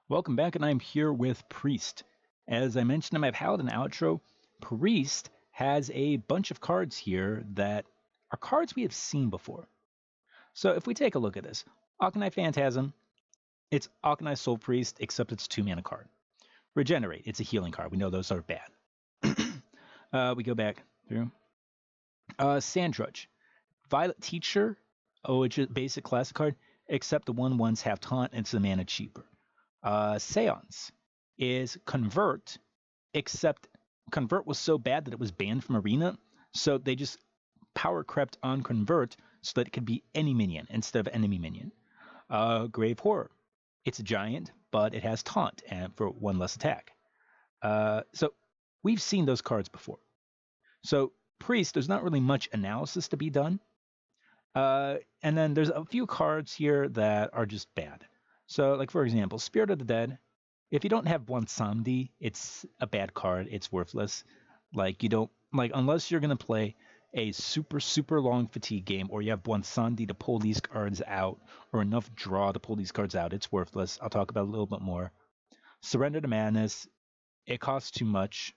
Welcome back, and I'm here with Priest. As I mentioned in my Paladin outro, Priest has a bunch of cards here that are cards we have seen before. So if we take a look at this, Arcanine Phantasm, it's Arcanine Soul Priest, except it's a 2-mana card. Regenerate, it's a healing card. We know those are bad. We go back through. Sandrudge, Violet Teacher, which is a basic classic card, except the 1/1s have taunt and it's a mana cheaper. Seance is Convert, except Convert was so bad that it was banned from Arena, so they just power crept on Convert so that it could be any minion instead of enemy minion. Grave Horror, it's a giant, but it has taunt and for 1 less attack. So we've seen those cards before. So Priest, there's not really much analysis to be done. And then there's a few cards here that are just bad. So, like for example, Spirit of the Dead. If you don't have one Samdi, it's a bad card. It's worthless. Like you don't unless you're gonna play a super long fatigue game, or you have one Sandi to pull these cards out, or enough draw to pull these cards out. It's worthless. I'll talk about it a little bit more. Surrender to Madness. It costs too much.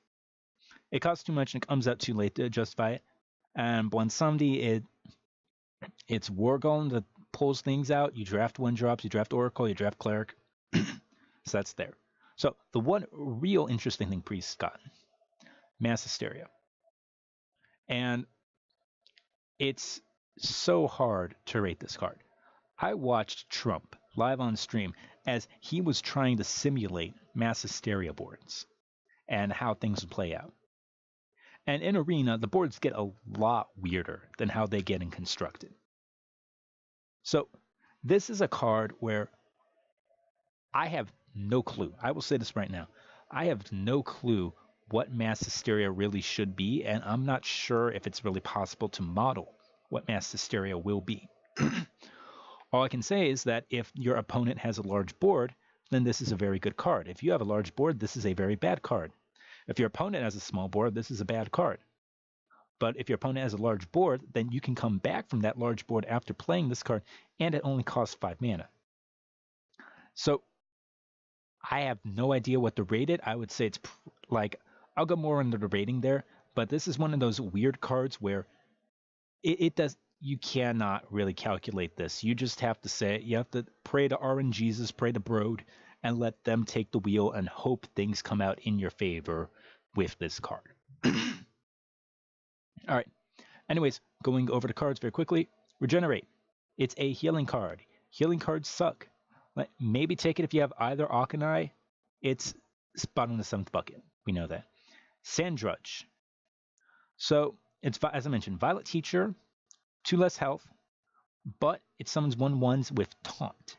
It costs too much and it comes out too late to justify it. And one Samdi, it's War Golem that pulls things out. You draft 1-drops, you draft Oracle, you draft Cleric. So that's there. So the one real interesting thing Priest's got, Mass Hysteria. And it's so hard to rate this card. I watched Trump live on stream as he was trying to simulate Mass Hysteria boards and how things would play out. And in Arena, the boards get a lot weirder than how they get in Constructed. So this is a card where I have no clue. I will say this right now. I have no clue what Mass Hysteria really should be, and I'm not sure if it's really possible to model what Mass Hysteria will be. All I can say is that if your opponent has a large board, then this is a very good card. If you have a large board, this is a very bad card. If your opponent has a small board, this is a bad card. But if your opponent has a large board, then you can come back from that large board after playing this card, and it only costs 5 mana. So I have no idea what to rate it. I would say it's I'll go more into the rating there, but this is one of those weird cards where you cannot really calculate this. You just have to say, you have to pray to RNGesus, pray to Broad, and let them take the wheel and hope things come out in your favor with this card. All right. Anyways, going over the cards very quickly. Regenerate. It's a healing card. Healing cards suck. Maybe take it if you have either Arcanine. It's bottom of the 7th bucket. We know that. Sandrudge. So it's, as I mentioned, Violet Teacher, 2 less health, but it summons 1/1s with taunt.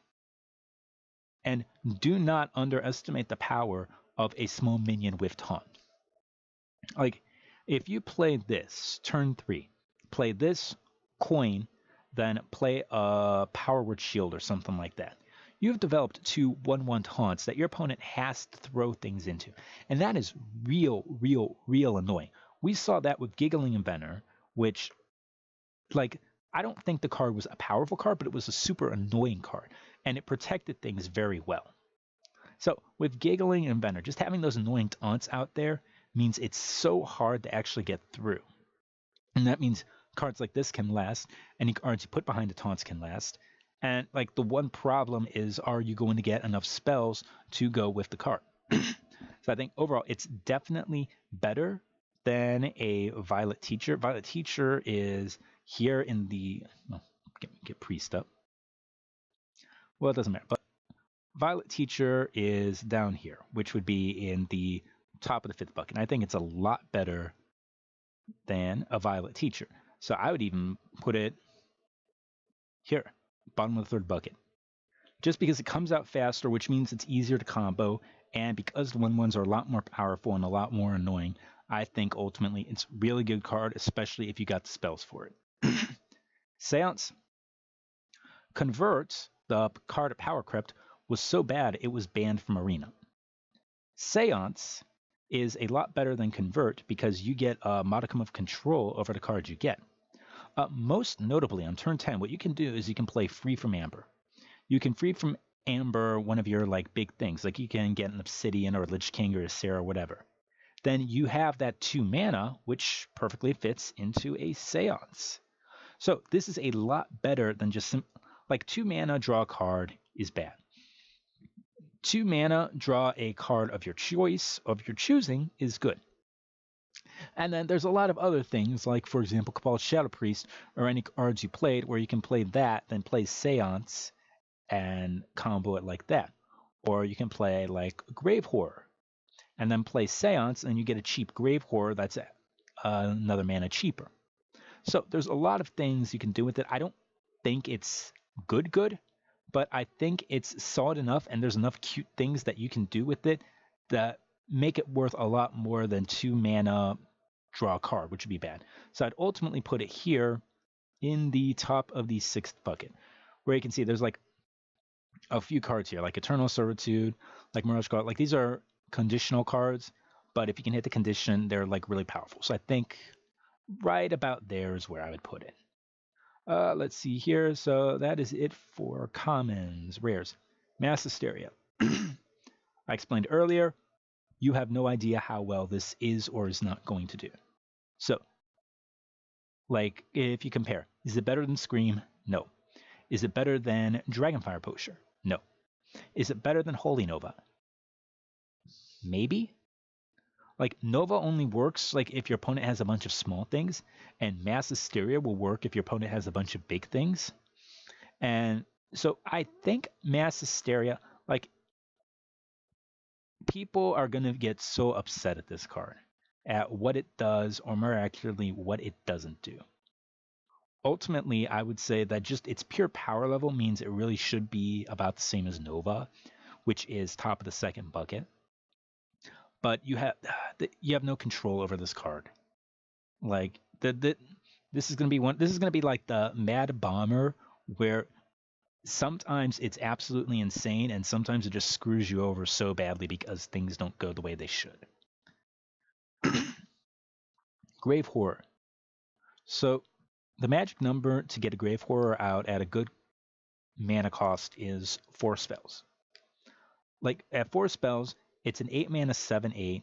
And do not underestimate the power of a small minion with taunt. Like, if you play this, turn 3, play this coin, then play a Power Word Shield or something like that, you've developed 2 1/1 taunts that your opponent has to throw things into. And that is real annoying. We saw that with Giggling Inventor, which, I don't think the card was a powerful card, but it was a super annoying card, and it protected things very well. So with Giggling Inventor, just having those annoying taunts out there means it's so hard to actually get through. And that means cards like this can last, any cards you put behind the taunts can last. And the one problem is, are you going to get enough spells to go with the card? So I think overall it's definitely better than a Violet Teacher. Violet Teacher is here in the... get Priest up. Well, it doesn't matter. But Violet Teacher is down here, which would be in the top of the 5th bucket. And I think it's a lot better than a Violet Teacher. So I would even put it here, bottom of the 3rd bucket. Just because it comes out faster, which means it's easier to combo, and because the 1/1s are a lot more powerful and a lot more annoying, I think ultimately it's a really good card, especially if you got the spells for it. Seance. Convert, the card at Power Crept, was so bad it was banned from Arena. Seance is a lot better than Convert because you get a modicum of control over the cards you get. Most notably, on turn 10, what you can do is you can play Free from Amber. You can free from Amber one of your like big things, like you can get an Obsidian or a Lich King or a Sarah or whatever, then you have that 2 mana, which perfectly fits into a Seance. So this is a lot better than just like 2 mana, draw a card is bad. 2 mana, draw a card of your choice, of your choosing, is good. And then there's a lot of other things, like, for example, Cabal Shadow Priest, or any cards you played, where you can play that, then play Seance, and combo it like that. Or you can play, like, Grave Horror, and then play Seance, and you get a cheap Grave Horror that's another mana cheaper. So there's a lot of things you can do with it. I don't think it's good, but I think it's solid enough, and there's enough cute things that you can do with it that make it worth a lot more than 2 mana, draw a card, which would be bad. So I'd ultimately put it here in the top of the 6th bucket, where you can see there's like a few cards here, like Eternal Servitude, like Mirage Guard. Like these are conditional cards, but if you can hit the condition, they're like really powerful. So I think right about there is where I would put it. Let's see here. So that is it for commons, rares. Mass Hysteria. I explained earlier, you have no idea how well this is or is not going to do. So, like, if you compare, is it better than Scream? No. Is it better than Dragonfire Poacher? No. Is it better than Holy Nova? Maybe? Like, Nova only works like if your opponent has a bunch of small things, and Mass Hysteria will work if your opponent has a bunch of big things. And so I think Mass Hysteria, like, people are going to get so upset at this card, at what it does, or more accurately, what it doesn't do. Ultimately, I would say that just its pure power level means it really should be about the same as Nova, which is top of the 2nd bucket. But you have no control over this card. Like this is gonna be like the Mad Bomber, where sometimes it's absolutely insane, and sometimes it just screws you over so badly because things don't go the way they should. Grave Horror. So the magic number to get a Grave Horror out at a good mana cost is 4 spells. Like at 4 spells, it's an 8 mana 7/8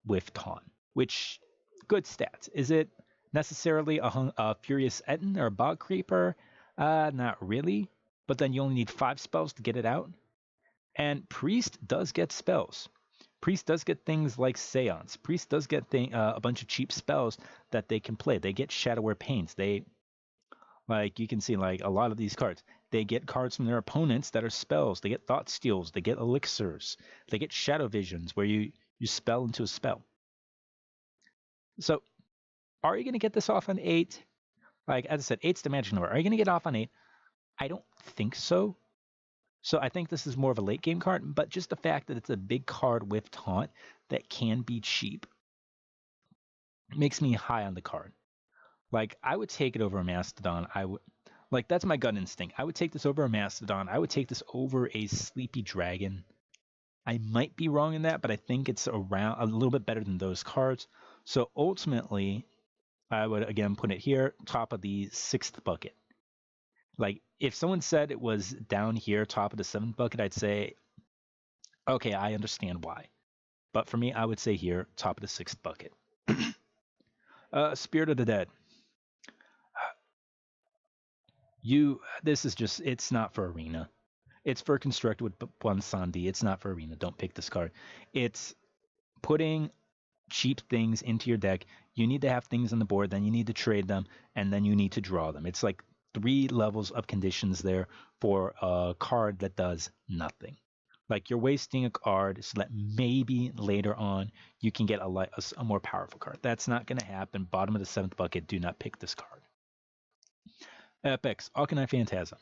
with Taunt, which good stats. Is it necessarily a Furious Ettin or a Bog Creeper? Not really. But then you only need 5 spells to get it out. And Priest does get spells. Priest does get things like Seance. Priest does get a bunch of cheap spells that they can play. They get Shadow Pains. They, like you can see, like a lot of these cards, they get cards from their opponents that are spells. They get Thought Steals. They get Elixirs. They get Shadow Visions, where you spell into a spell. So, are you going to get this off on 8? Like, as I said, 8's the magic number. Are you going to get off on 8? I don't think so. So I think this is more of a late game card, but just the fact that it's a big card with Taunt that can be cheap makes me high on the card. Like, I would take it over a Mastodon. Like, that's my gut instinct. I would take this over a Mastodon. I would take this over a Sleepy Dragon. I might be wrong in that, but I think it's around a little bit better than those cards. So ultimately, I would again put it here, top of the 6th bucket. Like, if someone said it was down here, top of the 7th bucket, I'd say, okay, I understand why. But for me, I would say here, top of the 6th bucket. Spirit of the Dead. This is just, it's not for Arena. It's for Constructed with Bonsandi. It's not for Arena. Don't pick this card. It's putting cheap things into your deck. You need to have things on the board, then you need to trade them, and then you need to draw them. It's like 3 levels of conditions there for a card that does nothing. Like, you're wasting a card so that maybe later on you can get a more powerful card. That's not going to happen. Bottom of the 7th bucket, do not pick this card. Epics, Alkanite Phantasm.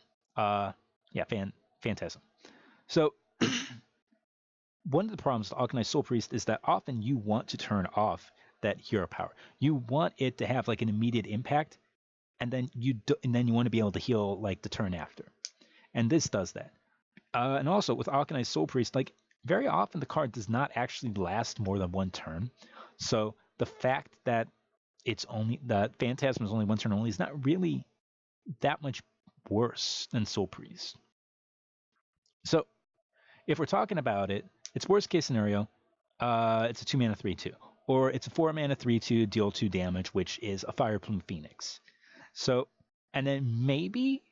Phantasm. So, one of the problems with Alkanite Soul Priest is that often you want to turn off that hero power. You want it to have like an immediate impact, and then you want to be able to heal like the turn after. And this does that. And also with Alkanite Soul Priest, like very often the card does not actually last more than 1 turn. So the fact that that Phantasm is only 1 turn only is not really that much worse than Soul Priest. So if we're talking about it, it's worst case scenario. It's a 2 mana 3/2, or it's a 4 mana 3/2 deal 2 damage, which is a Fire Plume Phoenix. So, and then maybe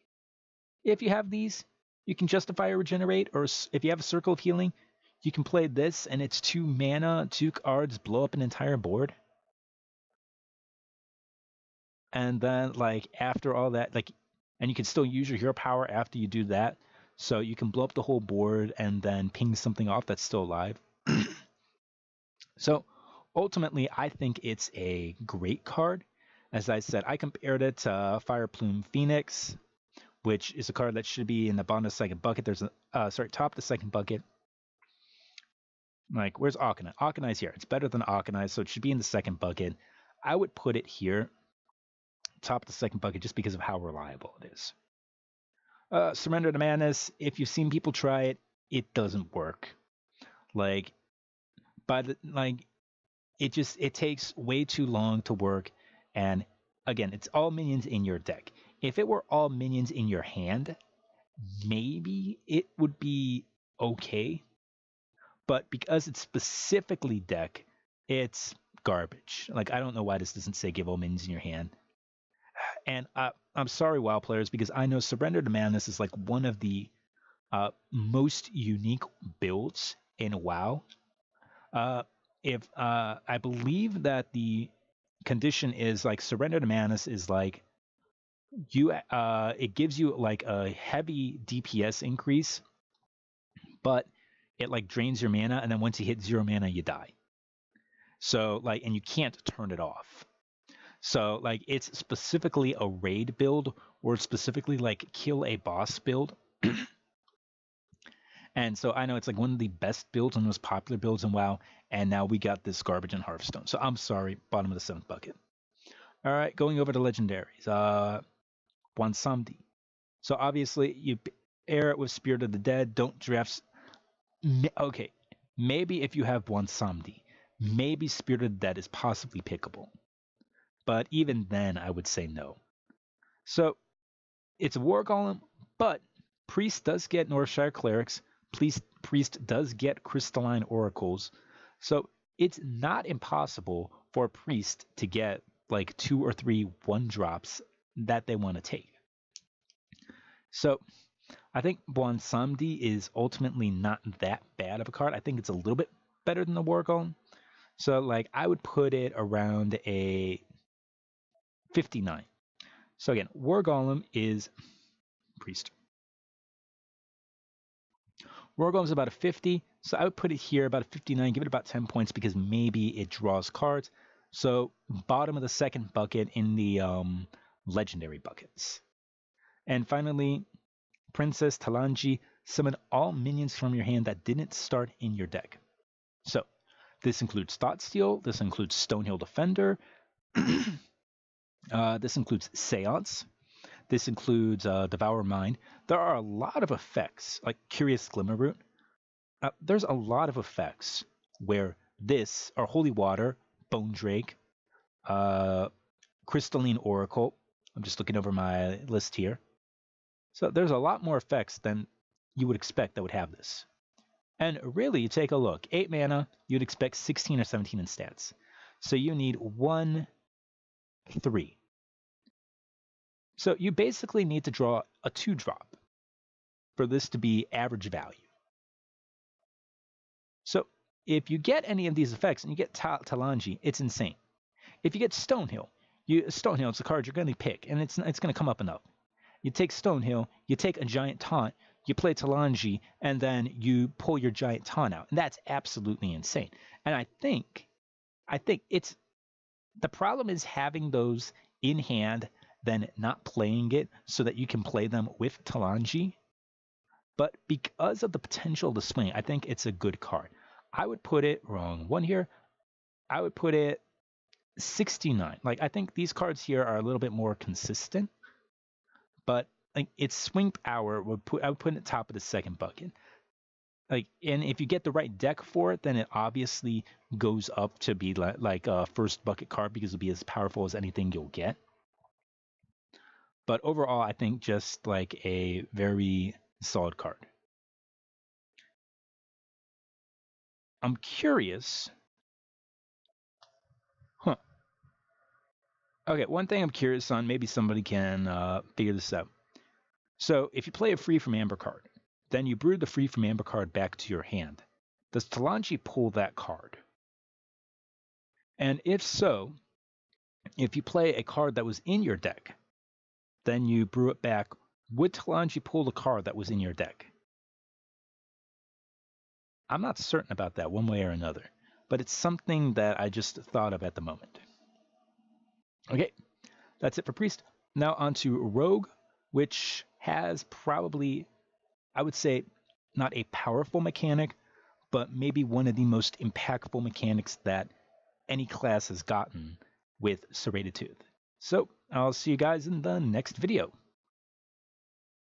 if you have these, you can justify a regenerate, or if you have a Circle of Healing, you can play this, and it's 2 mana, 2 cards, blow up an entire board. And then, like, after all that, like, and you can still use your hero power after you do that. So you can blow up the whole board and then ping something off that's still alive. So ultimately, I think it's a great card. As I said, I compared it to Fire Plume Phoenix, which is a card that should be in the bottom of the second bucket. There's a top of the second bucket. Like, where's Akana? Akana's here. It's better than Akana, so it should be in the second bucket. I would put it here, top of the second bucket, just because of how reliable it is. Surrender to Madness. If you've seen people try it, it doesn't work. Like, it takes way too long to work, and again, it's all minions in your deck. If it were all minions in your hand, maybe it would be okay, but because it's specifically deck, it's garbage. Like, I don't know why this doesn't say give all minions in your hand. And I'm sorry, WoW players, because I know Surrender to Madness is like one of the most unique builds in WoW. If I believe that the condition is like Surrender to Madness is like it gives you like a heavy DPS increase, but it like drains your mana, and then once you hit 0 mana, you die. So like, and you can't turn it off. So like, it's specifically a raid build, or specifically like kill a boss build. And so I know it's like one of the best builds and most popular builds in WoW, and now we got this garbage in Hearthstone. So I'm sorry, bottom of the 7th bucket. All right, going over to legendaries. Bwonsamdi. So obviously you pair it with Spirit of the Dead. Don't draft. Okay, maybe if you have Bwonsamdi, maybe Spirit of the Dead is possibly pickable. But even then, I would say no. So it's a War Golem, but Priest does get Northshire Clerics. Priest does get Crystalline Oracles. So it's not impossible for a Priest to get like 2 or 3 1-drops that they want to take. So I think Bwonsamdi is ultimately not that bad of a card. I think it's a little bit better than the War Golem. So like, I would put it around a 59. So again, War Golem is Priest. War Golem is about a 50, so I would put it here about a 59, give it about 10 points because maybe it draws cards. So bottom of the 2nd bucket in the legendary buckets. And finally, Princess Talanji. Summon all minions from your hand that didn't start in your deck. So this includes Thoughtsteal, this includes Stonehill Defender, this includes Seance, this includes Devour Mind. There are a lot of effects, like Curious Glimmerroot. There's a lot of effects where this are Holy Water, Bone Drake, Crystalline Oracle. I'm just looking over my list here. So there's a lot more effects than you would expect that would have this. And really, you take a look. 8 mana, you'd expect 16 or 17 in stats. So you need 1, 3. So you basically need to draw a 2-drop for this to be average value. So if you get any of these effects and you get Talanji, it's insane. If you get Stonehill, Stonehill is a card you're going to pick, and it's going to come up enough. You take Stonehill, you take a Giant Taunt, you play Talanji, and then you pull your Giant Taunt out. And that's absolutely insane. And I think it's the problem is having those in hand, then not playing it so that you can play them with Talanji. But because of the potential to swing, I think it's a good card. I would put it wrong one here. I would put it 69. Like, I think these cards here are a little bit more consistent, but like its swing power I would put it at top of the 2nd bucket. Like, and if you get the right deck for it, then it obviously goes up to be like a 1st bucket card because it'll be as powerful as anything you'll get. But overall, I think just like a very solid card. I'm curious. Huh. Okay, one thing I'm curious on, maybe somebody can figure this out. So if you play a free from amber card, then you brew the free from amber card back to your hand. Does Talanji pull that card? And if so, if you play a card that was in your deck, then you brew it back, would Talanji pull the card that was in your deck? I'm not certain about that one way or another, but it's something that I just thought of at the moment. Okay, that's it for Priest. Now on to Rogue, which has probably, I would say, not a powerful mechanic, but maybe one of the most impactful mechanics that any class has gotten with Serrated Tooth. So I'll see you guys in the next video.